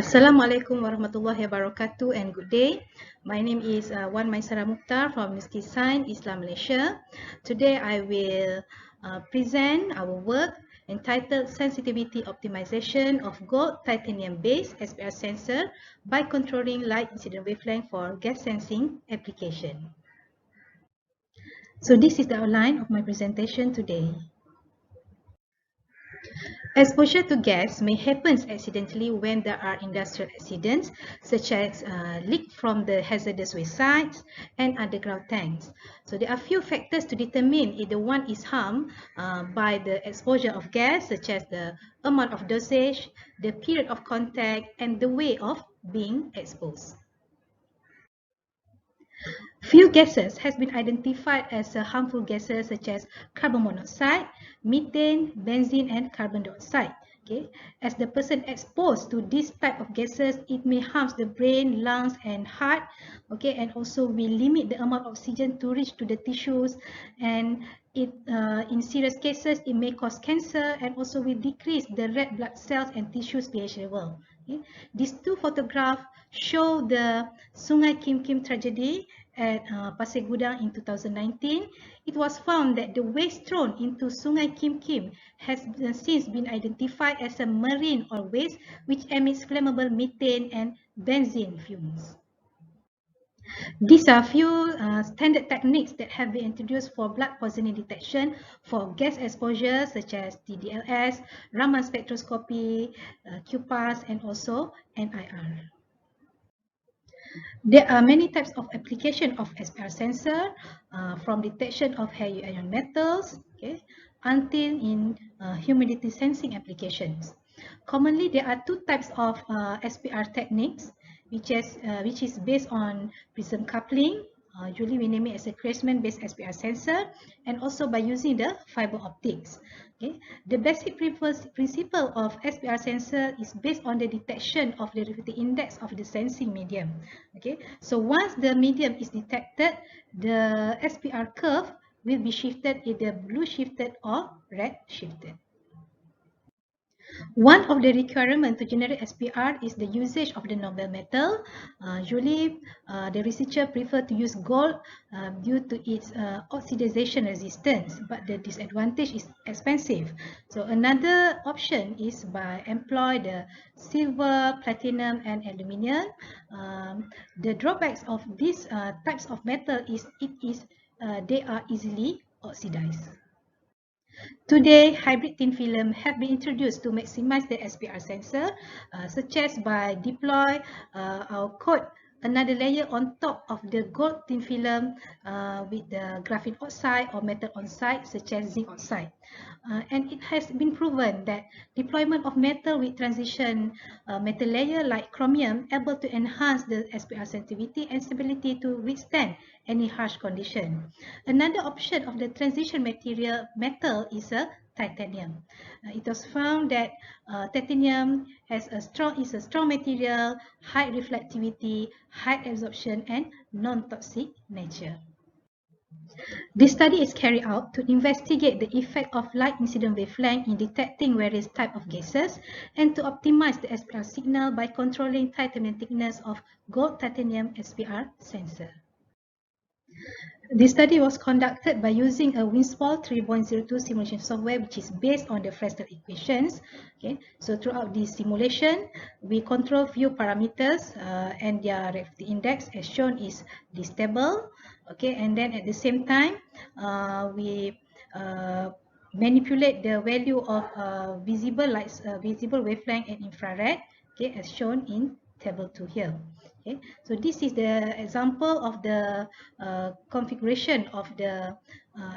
Assalamualaikum warahmatullahi wabarakatuh and good day. My name is Wan Maisarah Mukhtar from University Science Islam Malaysia. Today I will present our work entitled Sensitivity Optimization of Gold Titanium Based SPR Sensor by Controlling Light Incident Wavelength for Gas Sensing Application. So this is the outline of my presentation today. Exposure to gas may happen accidentally when there are industrial accidents such as leak from the hazardous waste sites and underground tanks. So there are few factors to determine if the one is harmed by the exposure of gas, such as the amount of dosage, the period of contact, and the way of being exposed. Few gases has been identified as harmful gases such as carbon monoxide, methane, benzene, and carbon dioxide. Okay, as the person exposed to this type of gases, it may harm the brain, lungs, and heart. Okay, and also will limit the amount of oxygen to reach to the tissues, and in serious cases it may cause cancer and also will decrease the red blood cells and tissues pH level. Okay. These two photographs show the Sungai Kim Kim tragedy at Pasir Gudang in 2019. It was found that the waste thrown into Sungai Kim Kim has since been identified as a marine oil waste which emits flammable methane and benzene fumes. These are few standard techniques that have been introduced for blood poisoning detection for gas exposure such as TDLS, Raman spectroscopy, QPAS, and also NIR. There are many types of application of SPR sensor, from detection of heavy ion metals, okay, until in humidity sensing applications. Commonly, there are two types of SPR techniques, which is based on prism coupling. Usually we name it as a Kreisman-based SPR sensor, and also by using the fiber optics. Okay. The basic principle of SPR sensor is based on the detection of the refractive index of the sensing medium. Okay. So once the medium is detected, the SPR curve will be shifted either blue shifted or red shifted. One of the requirements to generate SPR is the usage of the noble metal. Usually, the researcher prefer to use gold due to its oxidization resistance, but the disadvantage is expensive. So another option is by employ the silver, platinum, and aluminium. The drawbacks of these types of metal is they are easily oxidized. Today, hybrid thin film have been introduced to maximize the SPR sensor, such as by deploy or coat another layer on top of the gold thin film with the graphene oxide or metal oxide, such as zinc oxide. And it has been proven that deployment of metal with transition metal layer like chromium able to enhance the SPR sensitivity and stability to withstand any harsh condition. Another option of the transition material metal is a titanium. It was found that titanium is a strong material, high reflectivity, high absorption, and non-toxic nature. This study is carried out to investigate the effect of light incident wavelength in detecting various types of gases and to optimize the SPR signal by controlling titanium thickness of gold titanium SPR sensor. This study was conducted by using a WinSpall 3.02 simulation software, which is based on the Fresnel equations. Okay, so throughout this simulation, we control few parameters and their refractive index, as shown, is this table. Okay, and then at the same time, we manipulate the value of visible lights, visible wavelength and infrared. Okay, as shown in table 2 here. Okay, so this is the example of the configuration of the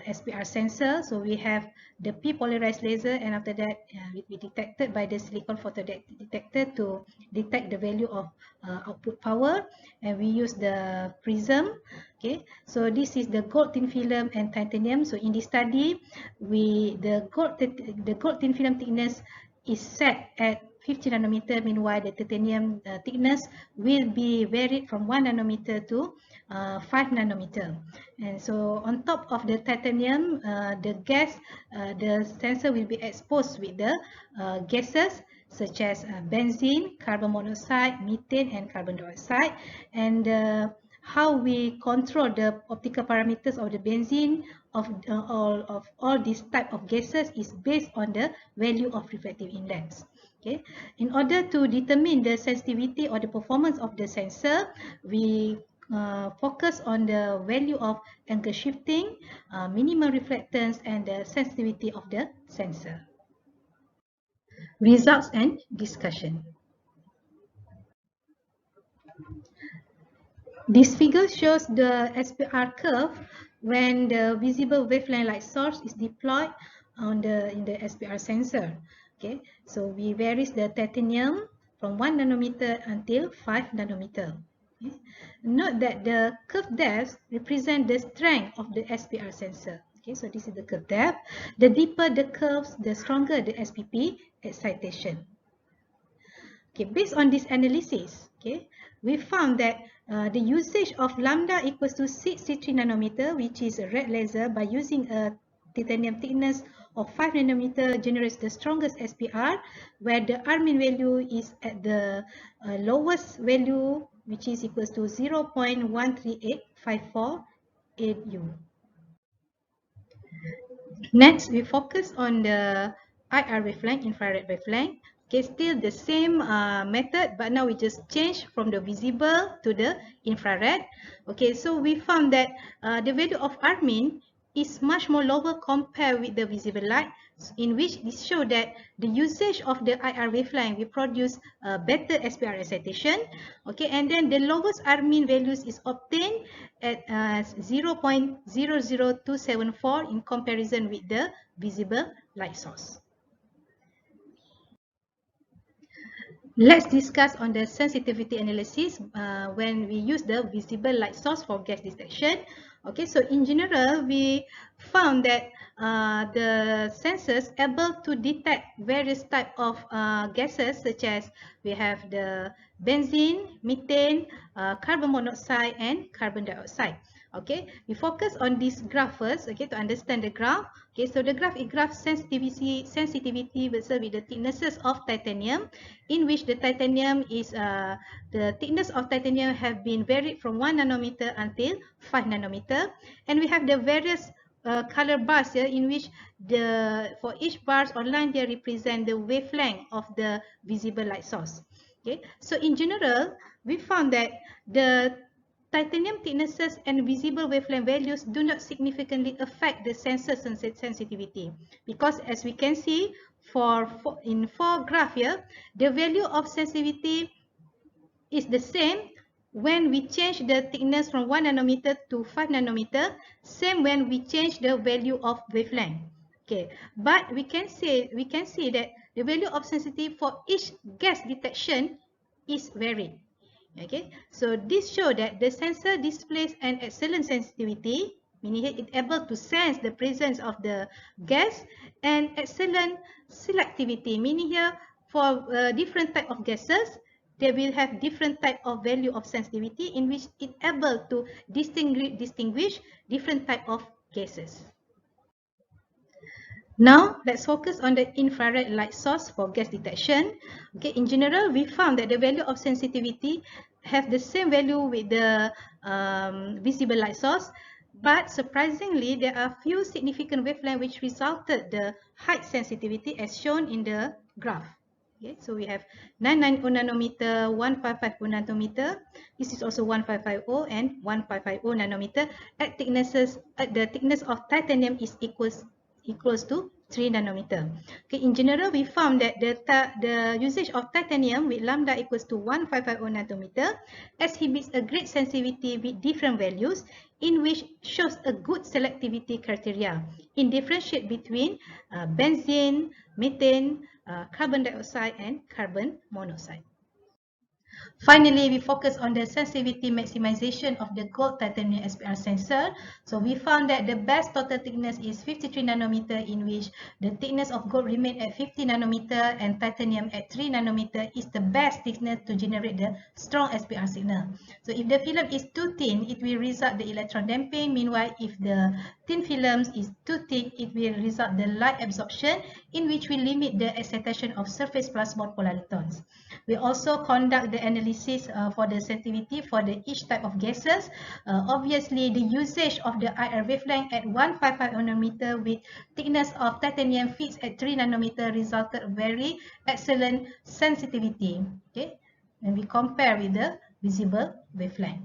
SPR sensor. So we have the P polarized laser, and after that it will be detected by the silicon photodetector to detect the value of output power, and we use the prism. Okay, so this is the gold thin film and titanium. So in this study, the gold thin film thickness is set at 50 nanometer, meanwhile the titanium thickness will be varied from 1 nanometer to 5 nanometer. And so on top of the titanium, the sensor will be exposed with the gases such as benzene, carbon monoxide, methane, and carbon dioxide, and how we control the optical parameters of the benzene of all these type of gases is based on the value of refractive index. Okay, in order to determine the sensitivity or the performance of the sensor, we focus on the value of angle shifting, minimum reflectance, and the sensitivity of the sensor. Results and discussion. This figure shows the SPR curve when the visible wavelength light source is deployed in the SPR sensor. Okay, so we varies the titanium from 1 nanometer until 5 nanometer. Okay. Note that the curve depths represent the strength of the SPR sensor. Okay, so this is the curve depth. The deeper the curves, the stronger the SPP excitation. Okay, based on this analysis, okay, we found that the usage of lambda equals to 63 nanometer, which is a red laser, by using a titanium thickness of 5 nanometer generates the strongest SPR, where the Rmin value is at the lowest value, which is equals to 0.13854 AU. Next, we focus on the IR wavelength, infrared wavelength. Okay, still the same method, but now we just change from the visible to the infrared. Okay, so we found that the value of Rmin is much more lower compared with the visible light, in which it shows that the usage of the IR wavelength will produce better SPR excitation. Okay, and then the lowest Rmin values is obtained at 0.00274 in comparison with the visible light source. Let's discuss on the sensitivity analysis when we use the visible light source for gas detection. Okay, so in general, we found that the sensors able to detect various type of gases, such as we have the benzene, methane, carbon monoxide, and carbon dioxide. Okay, we focus on this graph first, okay, to understand the graph. Okay, so the graph is graph sensitivity versus with the thicknesses of titanium, in which the titanium is the thickness of titanium have been varied from 1 nanometer until 5 nanometer, and we have the various color bars here, in which for each bars or line here represent the wavelength of the visible light source. Okay, so in general, we found that the titanium thicknesses and visible wavelength values do not significantly affect the sensor sensitivity, because as we can see in 4 graph here, the value of sensitivity is the same when we change the thickness from 1 nanometer to 5 nanometer, same when we change the value of wavelength. Okay, but we can see that the value of sensitivity for each gas detection is varied. Okay, so this shows that the sensor displays an excellent sensitivity, meaning it is able to sense the presence of the gas, and excellent selectivity, meaning here for different type of gases, they will have different type of value of sensitivity, in which it able to distinguish different type of gases. Now, let's focus on the infrared light source for gas detection. Okay, in general, we found that the value of sensitivity have the same value with the visible light source, but surprisingly, there are few significant wavelengths which resulted the high sensitivity as shown in the graph. Okay, so we have 990 nanometer, 1550 nanometer. This is also 1550 and 1550 nanometer at the thickness of titanium is equals to 3 nanometer. Okay, in general, we found that the usage of titanium with lambda equals to 1550 nanometer exhibits a great sensitivity with different values, in which shows a good selectivity criteria in differentiate between benzene, methane, carbon dioxide, and carbon monoxide. Finally, we focus on the sensitivity maximization of the gold titanium SPR sensor. So we found that the best total thickness is 53 nanometer, in which the thickness of gold remained at 50 nanometer and titanium at 3 nanometer is the best thickness to generate the strong SPR signal. So if the film is too thin, it will result the electron damping. Meanwhile, if the thin films is too thick, it will result the light absorption, in which we limit the excitation of surface plasmon polaritons. We also conduct the analysis for the sensitivity for each type of gases. Obviously, the usage of the IR wavelength at 155 nanometer with thickness of titanium fits at 3 nanometer resulted very excellent sensitivity. Okay, when we compare with the visible wavelength.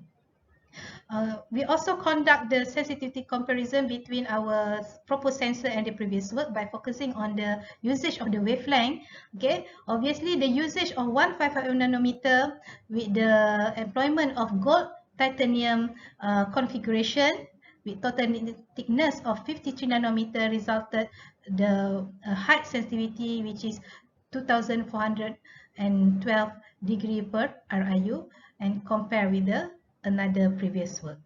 We also conduct the sensitivity comparison between our proposed sensor and the previous work by focusing on the usage of the wavelength. Okay, obviously the usage of 155 nanometer with the employment of gold titanium configuration with total thickness of 53 nanometer resulted the height sensitivity, which is 2412 degree per RIU, and compare with the another previous work.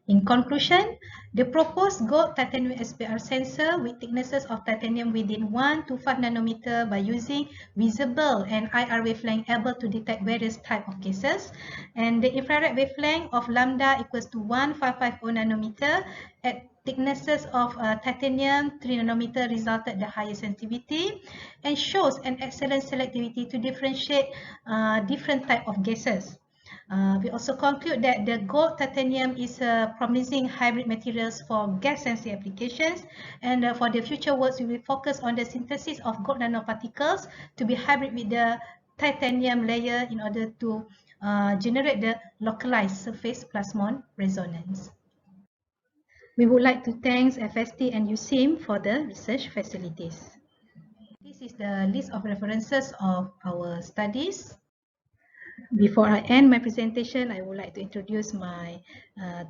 In conclusion, the proposed gold titanium SPR sensor with thicknesses of titanium within 1 to 5 nanometer by using visible and IR wavelength able to detect various types of gases, and the infrared wavelength of lambda equals to 1550 nanometer at thicknesses of titanium 3 nanometer resulted the highest sensitivity and shows an excellent selectivity to differentiate different types of gases. We also conclude that the gold titanium is a promising hybrid materials for gas sensing applications, and for the future works we will focus on the synthesis of gold nanoparticles to be hybrid with the titanium layer in order to generate the localized surface plasmon resonance. We would like to thank FST and USIM for the research facilities. This is the list of references of our studies. Before I end my presentation, I would like to introduce my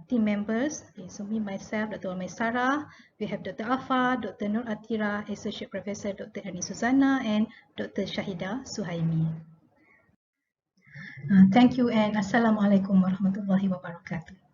team members. Okay, so me, myself, Dr. Wan Maisarah, we have Dr. Afa, Dr. Nur Atira, Associate Professor Dr. Ernie Susanna, and Dr. Shahida Suhaimi. Thank you and Assalamualaikum warahmatullahi wabarakatuh.